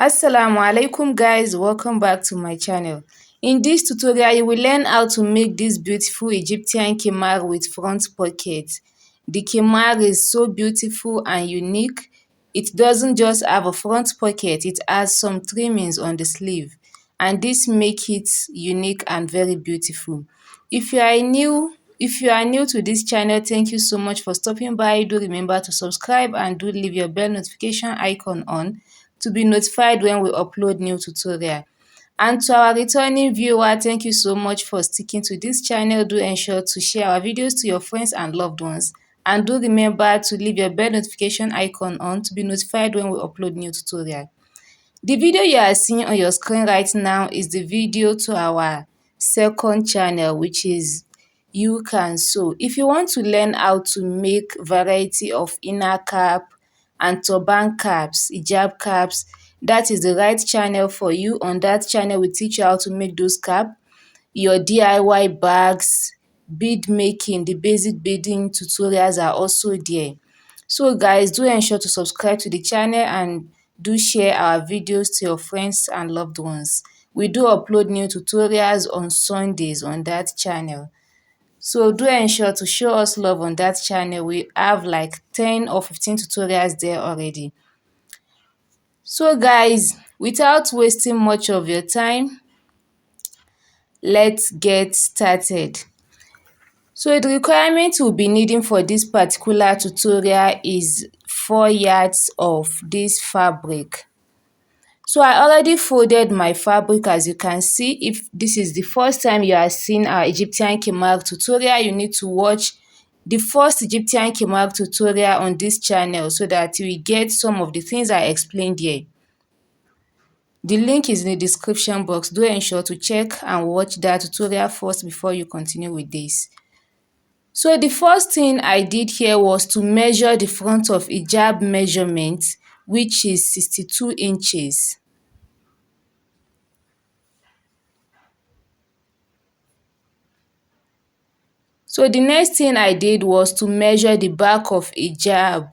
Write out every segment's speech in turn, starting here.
Assalamu alaikum guys, welcome back to my channel. In this tutorial you will learn how to make this beautiful Egyptian khimar with front pocket. The khimar is so beautiful and unique. It doesn't just have a front pocket, it has some trimmings on the sleeve, and this makes it unique and very beautiful. If you are new to this channel, thank you so much for stopping by. Do remember to subscribe and do leave your bell notification icon on to be notified when we upload new tutorial. And to our returning viewer, thank you so much for sticking to this channel. Do ensure to share our videos to your friends and loved ones. And do remember to leave your bell notification icon on to be notified when we upload new tutorial. The video you are seeing on your screen right now is the video to our second channel, which is You Can Sew. If you want to learn how to make variety of inner cap and turban caps, hijab caps, that is the right channel for you. On that channel, we teach you how to make those caps, your DIY bags, bead making, the basic beading tutorials are also there. So guys, do ensure to subscribe to the channel and do share our videos to your friends and loved ones. We do upload new tutorials on Sundays on that channel. So do ensure to show us love on that channel. We have like 10 or 15 tutorials there already. So guys, without wasting much of your time, let's get started. So the requirement we'll be needing for this particular tutorial is 4 yards of this fabric. So I already folded my fabric. As you can see, if this is the first time you are seeing our Egyptian khimar tutorial, you need to watch the first Egyptian khimar tutorial on this channel so that you will get some of the things I explained here. The link is in the description box. Do ensure to check and watch that tutorial first before you continue with this. So the first thing I did here was to measure the front of hijab measurement, which is 62 inches. So the next thing I did was to measure the back of hijab,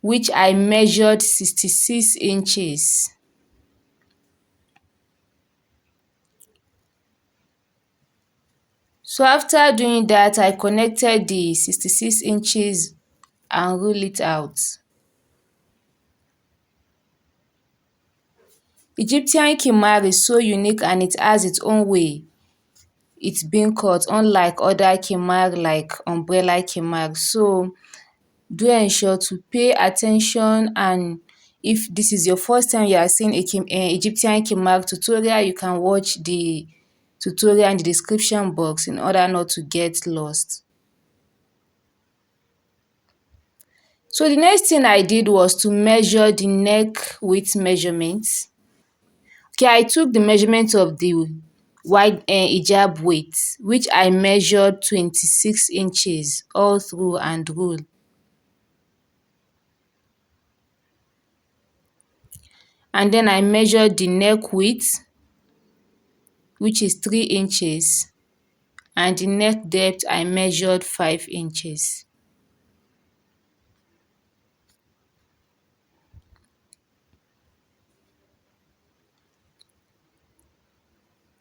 which I measured 66 inches. So after doing that, I connected the 66 inches and rule it out. Egyptian khimar is so unique and it has its own way it's being cut, unlike other khimar like umbrella khimar. So do ensure to pay attention, and if this is your first time you are seeing a Egyptian khimar tutorial, you can watch the tutorial in the description box in order not to get lost. So the next thing I did was to measure the neck width measurements. Okay, I took the measurement of the wide hijab width, which I measured 26 inches all through and rule. And then I measured the neck width, which is 3 inches, and the neck depth I measured 5 inches.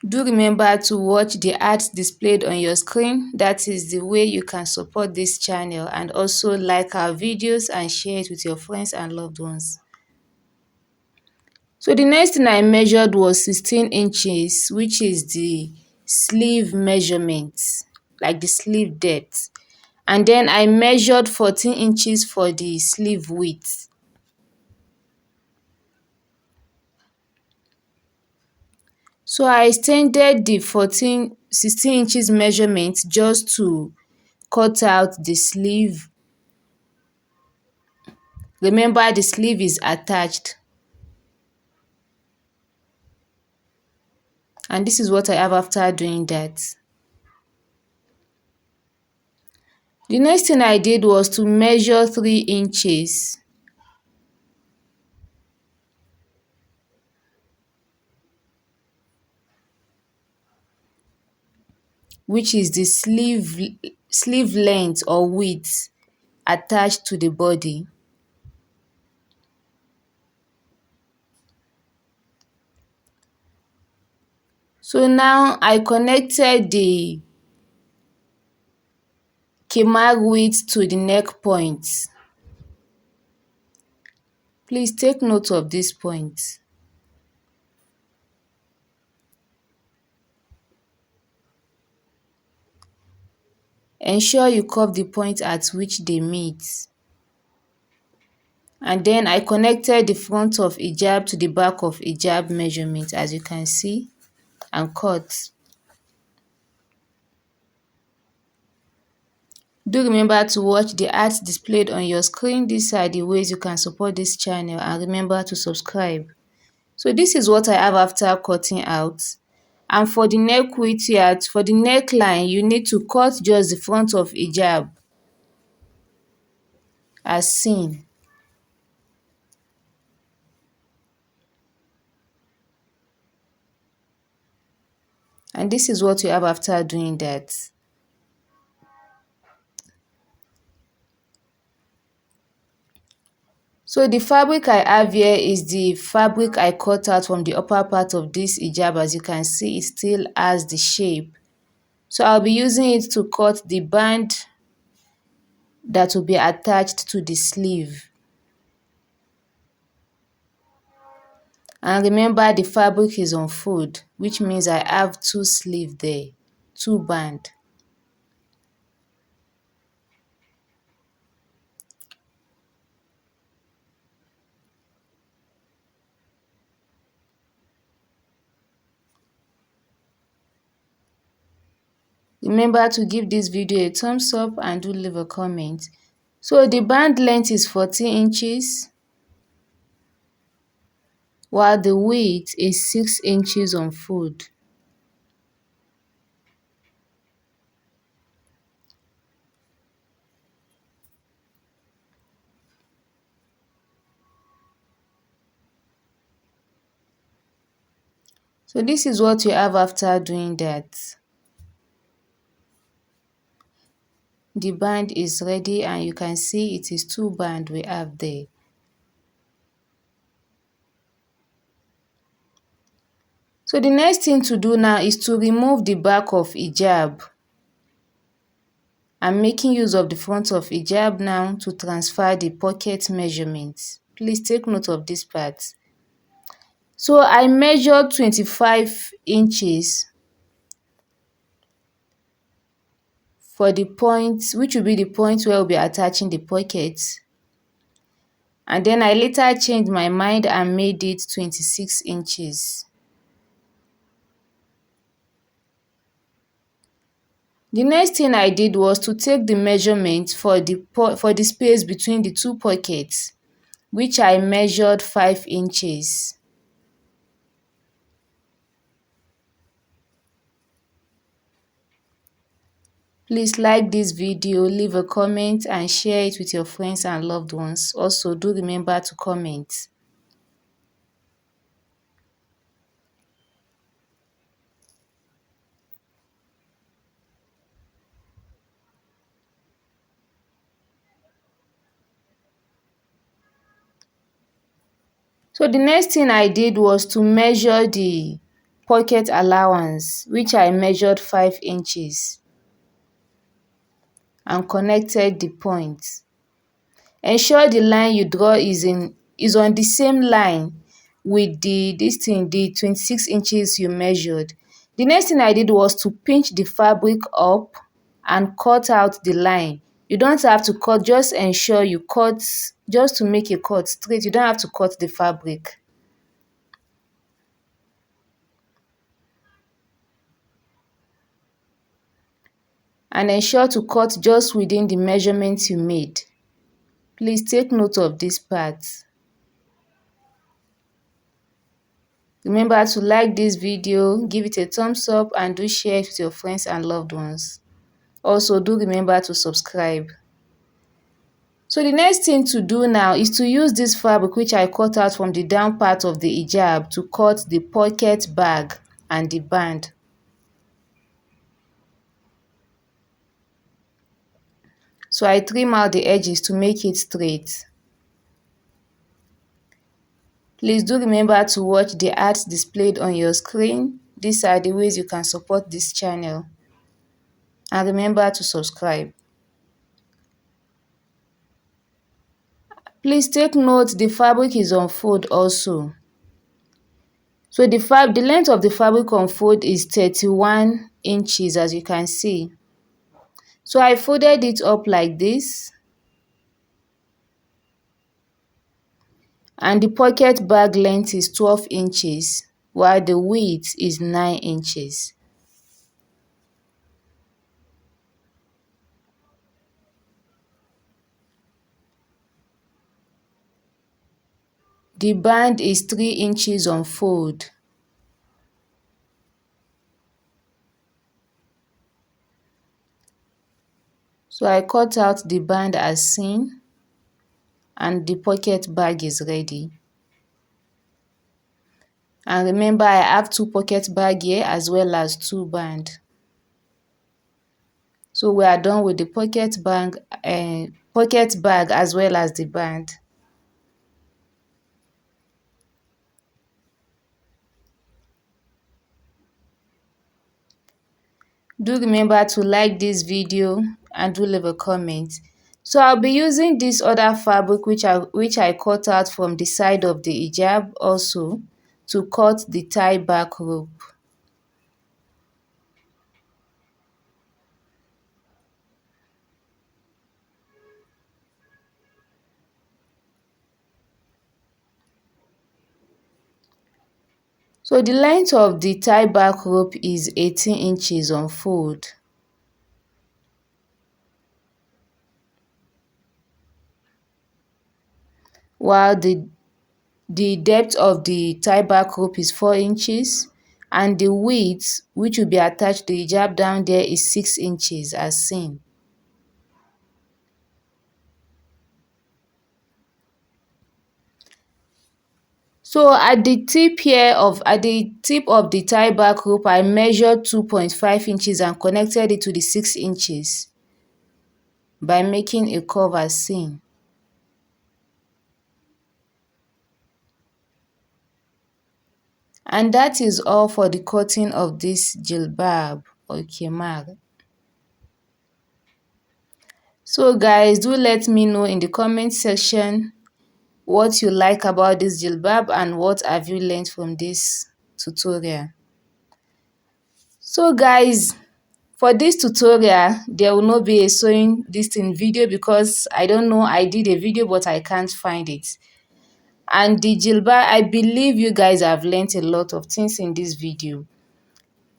Do remember to watch the ads displayed on your screen. That is the way you can support this channel, and also like our videos and share it with your friends and loved ones. So the next thing I measured was 16 inches, which is the sleeve measurement, like the sleeve depth. And then I measured 14 inches for the sleeve width. So I extended the 16 inches measurement just to cut out the sleeve. Remember, the sleeve is attached. And this is what I have after doing that. The next thing I did was to measure 3 inches. Which is the sleeve length or width attached to the body. So now I connected the khimar width to the neck point. Please take note of this point. Ensure you curve the point at which they meet. And then I connected the front of hijab to the back of hijab measurement, as you can see, and cut. Do remember to watch the ads displayed on your screen. These are the ways you can support this channel, and remember to subscribe. So this is what I have after cutting out. And for the neck width here, for the neckline, you need to cut just the front of hijab as seen. And this is what you have after doing that. So the fabric I have here is the fabric I cut out from the upper part of this hijab. As you can see, it still has the shape. So I'll be using it to cut the band that will be attached to the sleeve. And remember, the fabric is on fold, which means I have two sleeves there, two band. Remember to give this video a thumbs up and do leave a comment. So the band length is 14 inches, while the width is 6 inches on fold. So this is what you have after doing that. The band is ready, and you can see it is two band we have there. So the next thing to do now is to remove the back of hijab. I'm making use of the front of hijab now to transfer the pocket measurements. Please take note of this part. So I measured 25 inches for the point, which will be the point where we'll be attaching the pockets. And then I later changed my mind and made it 26 inches. The next thing I did was to take the measurement for the space between the two pockets, which I measured 5 inches. Please like this video, leave a comment and share it with your friends and loved ones. Also, do remember to comment. So the next thing I did was to measure the pocket allowance, which I measured 5 inches, and connected the points. Ensure the line you draw is on the same line with the 26 inches you measured. The next thing I did was to pinch the fabric up and cut out the line. You don't have to cut, just ensure you cut, just to make a cut straight. You don't have to cut the fabric. And ensure to cut just within the measurements you made. Please take note of this part. Remember to like this video, give it a thumbs up, and do share it with your friends and loved ones. Also, do remember to subscribe. So the next thing to do now is to use this fabric which I cut out from the down part of the hijab to cut the pocket bag and the band. So I trim out the edges to make it straight. Please do remember to watch the ads displayed on your screen. These are the ways you can support this channel. And remember to subscribe. Please take note the fabric is on fold also. So the length of the fabric on fold is 31 inches, as you can see. So I folded it up like this. And the pocket bag length is 12 inches, while the width is 9 inches. The band is 3 inches on fold. So I cut out the band as seen, and the pocket bag is ready. And remember, I have 2 pocket bag here as well as 2 band. So we are done with the pocket bag as well as the band. Do remember to like this video and do leave a comment. So I'll be using this other fabric which I cut out from the side of the hijab also to cut the tie back rope. So the length of the tie back rope is 18 inches on fold. While the depth of the tie back rope is 4 inches and the width which will be attached to the hijab down there is 6 inches as seen. So at the tip of the tie back rope, I measured 2.5 inches and connected it to the 6 inches by making a curve as seen. And that is all for the cutting of this jilbab or khimar. So guys, do let me know in the comment section what you like about this jilbab and what have you learned from this tutorial. So guys, for this tutorial, there will not be a sewing this in video because I don't know, I did a video but I can't find it. And the jilbab, I believe you guys have learned a lot of things in this video.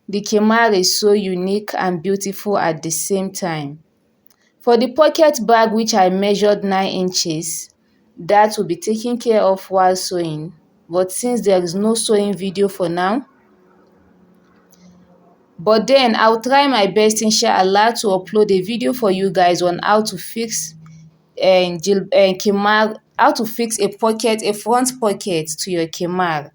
The khimar is so unique and beautiful at the same time. For the pocket bag which I measured 9 inches, that will be taken care of while sewing. But since there is no sewing video for now, but then I'll try my best inshallah to upload a video for you guys on how to fix khimar, how to fix a front pocket to your khimar.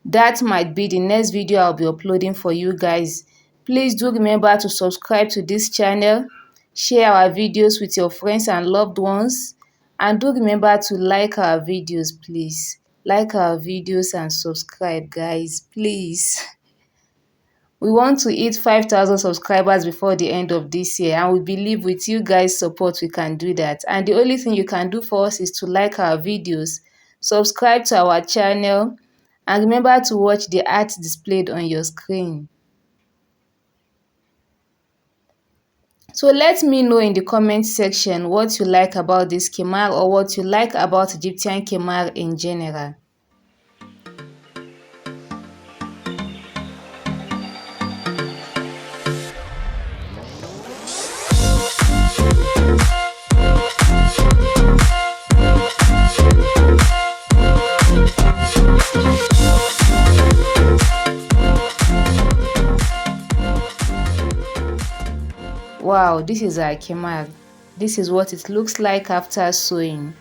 That might be the next video I'll be uploading for you guys. Please do remember to subscribe to this channel, share our videos with your friends and loved ones, and do remember to like our videos, please. Like our videos and subscribe, guys, please. We want to hit 5,000 subscribers before the end of this year, and we believe with you guys' support we can do that. And the only thing you can do for us is to like our videos, subscribe to our channel, and remember to watch the art displayed on your screen. So let me know in the comment section what you like about this khimar or what you like about Egyptian khimar in general. Wow, this is our khimar. This is what it looks like after sewing.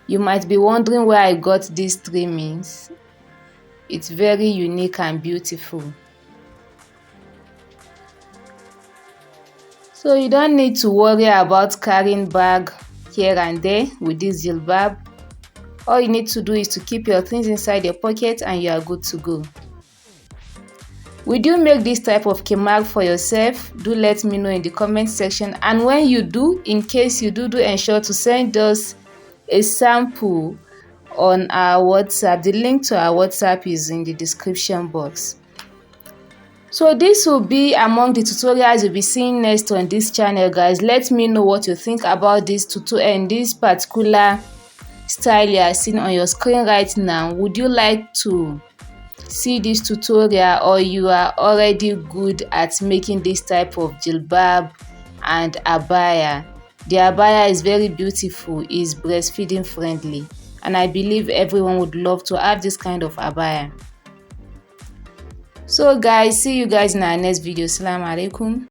You might be wondering where I got these trimmings. It's very unique and beautiful. So you don't need to worry about carrying bag here and there with this jilbab. All you need to do is to keep your things inside your pocket and you are good to go. Would you make this type of khimar for yourself? Do let me know in the comment section. And when you do, in case you do, ensure to send us a sample on our WhatsApp. The link to our WhatsApp is in the description box. So this will be among the tutorials you'll be seeing next on this channel, guys. Let me know what you think about this tutorial and this particular style you are seeing on your screen right now. Would you like to see this tutorial, or you are already good at making this type of jilbab and abaya? The abaya is very beautiful, is breastfeeding friendly, and I believe everyone would love to have this kind of abaya. So guys, see you guys in our next video. Assalamu alaikum.